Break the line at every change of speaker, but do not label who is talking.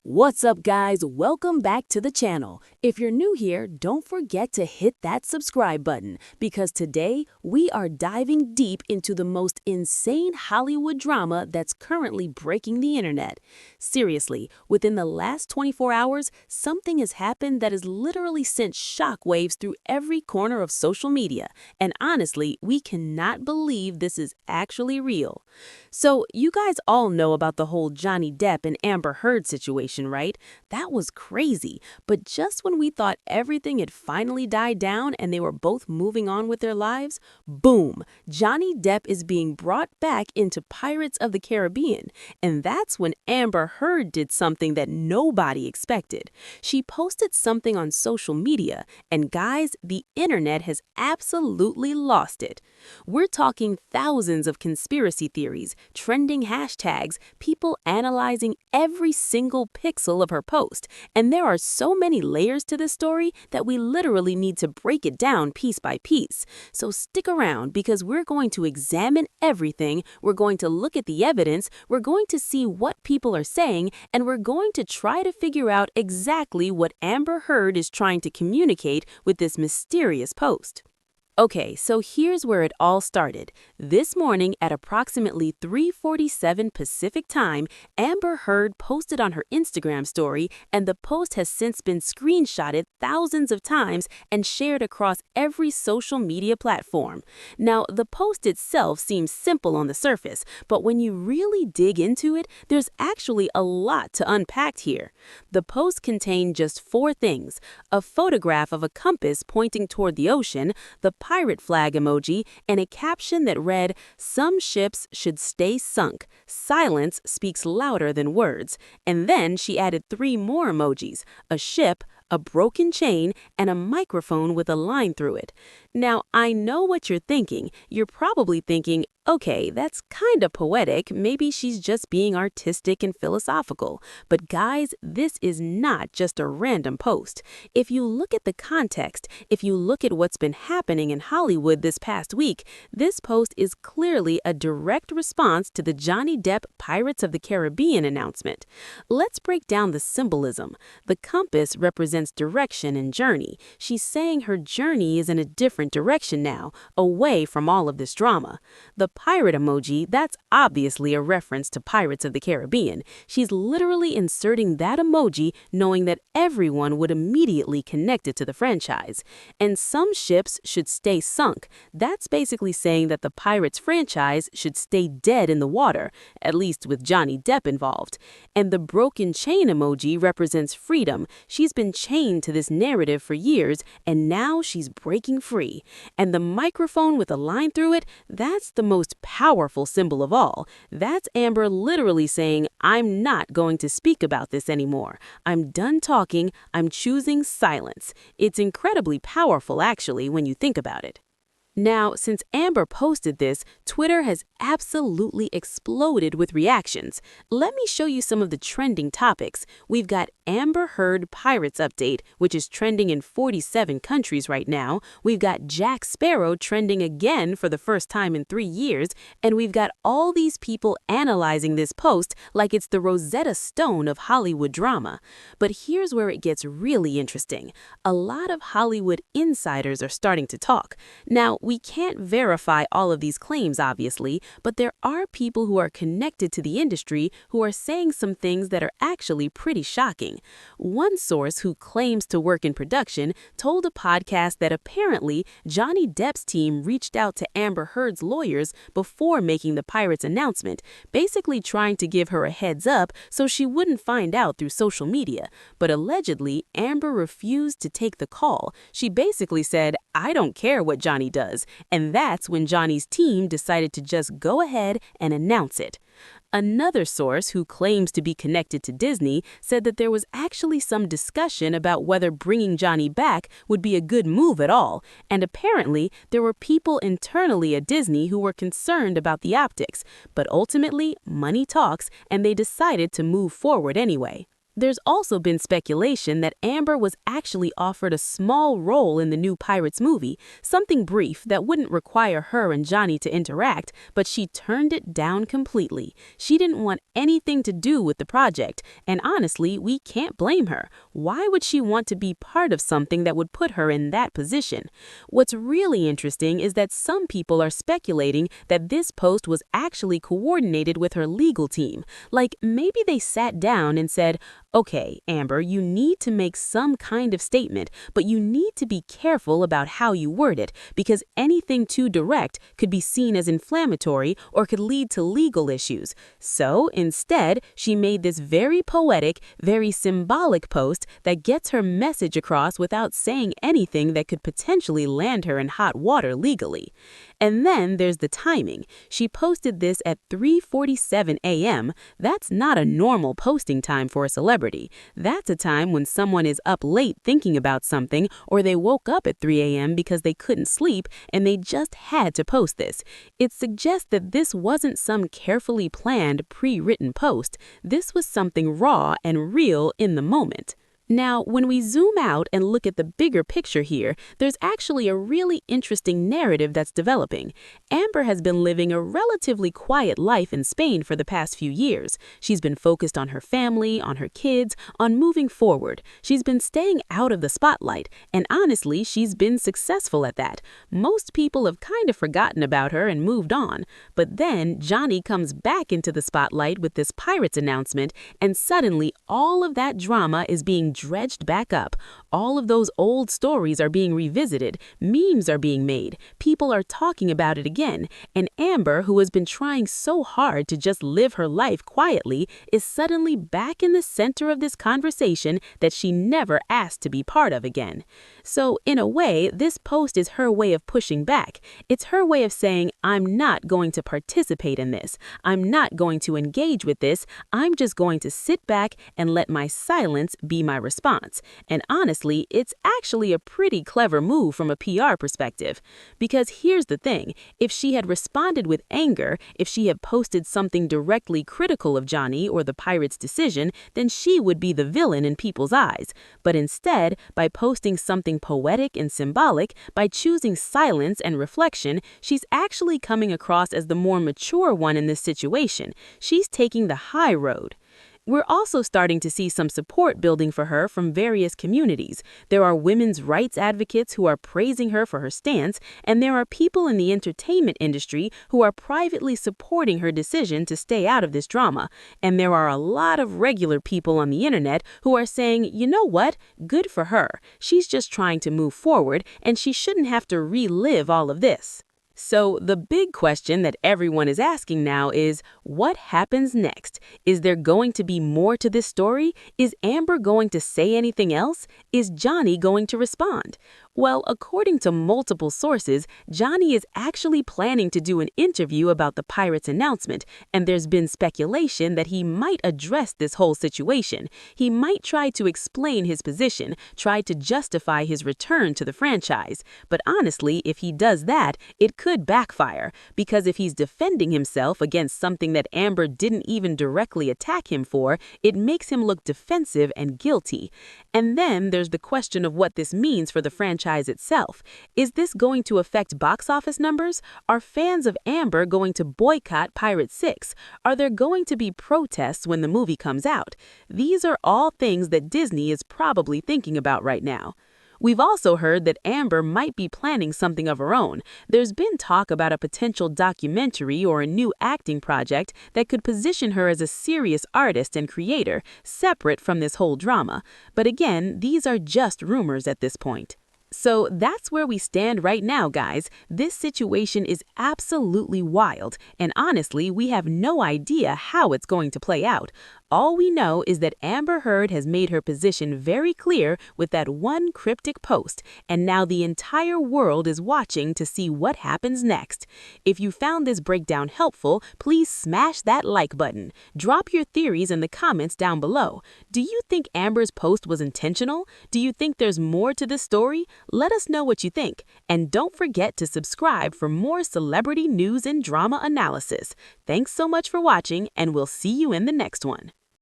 What's up, guys? Welcome back to the channel. If you're new here, don't forget to hit that subscribe button because today we are diving deep into the most insane Hollywood drama that's currently breaking the internet. Seriously, within the last 24 hours, something has happened that has literally sent shockwaves through every corner of social media. And honestly, we cannot believe this is actually real. So, you guys all know about the whole Johnny Depp and Amber Heard situation, right? That was crazy. But just when we thought everything had finally died down and they were both moving on with their lives, boom, Johnny Depp is being brought back into Pirates of the Caribbean. And that's when Amber Heard did something that nobody expected. She posted something on social media, and guys, the internet has absolutely lost it. We're talking thousands of conspiracy theories, trending hashtags, people analyzing every single pixel of her post, and there are so many layers to this story that we literally need to break it down piece by piece. So stick around because we're going to examine everything, we're going to look at the evidence, we're going to see what people are saying, and we're going to try to figure out exactly what Amber Heard is trying to communicate with this mysterious post. Okay, so here's where it all started. This morning at approximately 3:47 Pacific time, Amber Heard posted on her Instagram story, and the post has since been screenshotted thousands of times and shared across every social media platform. Now, the post itself seems simple on the surface, but when you really dig into it, there's actually a lot to unpack here. The post contained just four things: a photograph of a compass pointing toward the ocean, the pirate flag emoji, and a caption that read, "Some ships should stay sunk. Silence speaks louder than words." And then she added three more emojis: a ship, a broken chain, and a microphone with a line through it. Now, I know what you're thinking. You're probably thinking, okay, that's kind of poetic. Maybe she's just being artistic and philosophical. But guys, this is not just a random post. If you look at the context, if you look at what's been happening in Hollywood this past week, this post is clearly a direct response to the Johnny Depp Pirates of the Caribbean announcement. Let's break down the symbolism. The compass represents direction and journey. She's saying her journey is in a different direction now, away from all of this drama. The pirate emoji, that's obviously a reference to Pirates of the Caribbean. She's literally inserting that emoji knowing that everyone would immediately connect it to the franchise. And some ships should stay sunk. That's basically saying that the Pirates franchise should stay dead in the water, at least with Johnny Depp involved. And the broken chain emoji represents freedom. She's been chained to this narrative for years, and now she's breaking free. And the microphone with a line through it, that's the most powerful symbol of all. That's Amber literally saying, I'm not going to speak about this anymore. I'm done talking. I'm choosing silence. It's incredibly powerful, actually, when you think about it. Now, since Amber posted this, Twitter has absolutely exploded with reactions. Let me show you some of the trending topics. We've got Amber Heard Pirates update, which is trending in 47 countries right now. We've got Jack Sparrow trending again for the first time in 3 years. And we've got all these people analyzing this post like it's the Rosetta Stone of Hollywood drama. But here's where it gets really interesting. A lot of Hollywood insiders are starting to talk. Now, we can't verify all of these claims, obviously, but there are people who are connected to the industry who are saying some things that are actually pretty shocking. One source who claims to work in production told a podcast that apparently Johnny Depp's team reached out to Amber Heard's lawyers before making the Pirates announcement, basically trying to give her a heads up so she wouldn't find out through social media. But allegedly, Amber refused to take the call. She basically said, I don't care what Johnny does. And that's when Johnny's team decided to just go ahead and announce it. Another source who claims to be connected to Disney said that there was actually some discussion about whether bringing Johnny back would be a good move at all. And apparently, there were people internally at Disney who were concerned about the optics. But ultimately, money talks, and they decided to move forward anyway. There's also been speculation that Amber was actually offered a small role in the new Pirates movie, something brief that wouldn't require her and Johnny to interact, but she turned it down completely. She didn't want anything to do with the project, and honestly, we can't blame her. Why would she want to be part of something that would put her in that position? What's really interesting is that some people are speculating that this post was actually coordinated with her legal team. Like maybe they sat down and said, "Okay, Amber, you need to make some kind of statement, but you need to be careful about how you word it, because anything too direct could be seen as inflammatory or could lead to legal issues." So instead, she made this very poetic, very symbolic post that gets her message across without saying anything that could potentially land her in hot water legally. And then there's the timing. She posted this at 3:47 a.m. That's not a normal posting time for a celebrity. That's a time when someone is up late thinking about something, or they woke up at 3 a.m. because they couldn't sleep and they just had to post this. It suggests that this wasn't some carefully planned, pre-written post. This was something raw and real in the moment. Now, when we zoom out and look at the bigger picture here, there's actually a really interesting narrative that's developing. Amber has been living a relatively quiet life in Spain for the past few years. She's been focused on her family, on her kids, on moving forward. She's been staying out of the spotlight, and honestly, she's been successful at that. Most people have kind of forgotten about her and moved on. But then Johnny comes back into the spotlight with this Pirates announcement, and suddenly all of that drama is being dredged back up. All of those old stories are being revisited, memes are being made, people are talking about it again, and Amber, who has been trying so hard to just live her life quietly, is suddenly back in the center of this conversation that she never asked to be part of again. So, in a way, this post is her way of pushing back. It's her way of saying, "I'm not going to participate in this. I'm not going to engage with this. I'm just going to sit back and let my silence be my response." And honestly, it's actually a pretty clever move from a PR perspective. Because here's the thing, if she had responded with anger, if she had posted something directly critical of Johnny or the Pirates' decision, then she would be the villain in people's eyes. But instead, by posting something poetic and symbolic, by choosing silence and reflection, she's actually coming across as the more mature one in this situation. She's taking the high road. We're also starting to see some support building for her from various communities. There are women's rights advocates who are praising her for her stance, and there are people in the entertainment industry who are privately supporting her decision to stay out of this drama. And there are a lot of regular people on the internet who are saying, you know what, good for her. She's just trying to move forward, and she shouldn't have to relive all of this. So the big question that everyone is asking now is, what happens next? Is there going to be more to this story? Is Amber going to say anything else? Is Johnny going to respond? Well, according to multiple sources, Johnny is actually planning to do an interview about the Pirates announcement, and there's been speculation that he might address this whole situation. He might try to explain his position, try to justify his return to the franchise. But honestly, if he does that, it could backfire, because if he's defending himself against something that Amber didn't even directly attack him for, it makes him look defensive and guilty. And then there's the question of what this means for the franchise itself. Is this going to affect box office numbers? Are fans of Amber going to boycott Pirates 6? Are there going to be protests when the movie comes out? These are all things that Disney is probably thinking about right now. We've also heard that Amber might be planning something of her own. There's been talk about a potential documentary or a new acting project that could position her as a serious artist and creator, separate from this whole drama. But again, these are just rumors at this point. So that's where we stand right now, guys. This situation is absolutely wild, and honestly, we have no idea how it's going to play out. All we know is that Amber Heard has made her position very clear with that one cryptic post, and now the entire world is watching to see what happens next. If you found this breakdown helpful, please smash that like button. Drop your theories in the comments down below. Do you think Amber's post was intentional? Do you think there's more to this story? Let us know what you think, and don't forget to subscribe for more celebrity news and drama analysis. Thanks so much for watching, and we'll see you in the next one.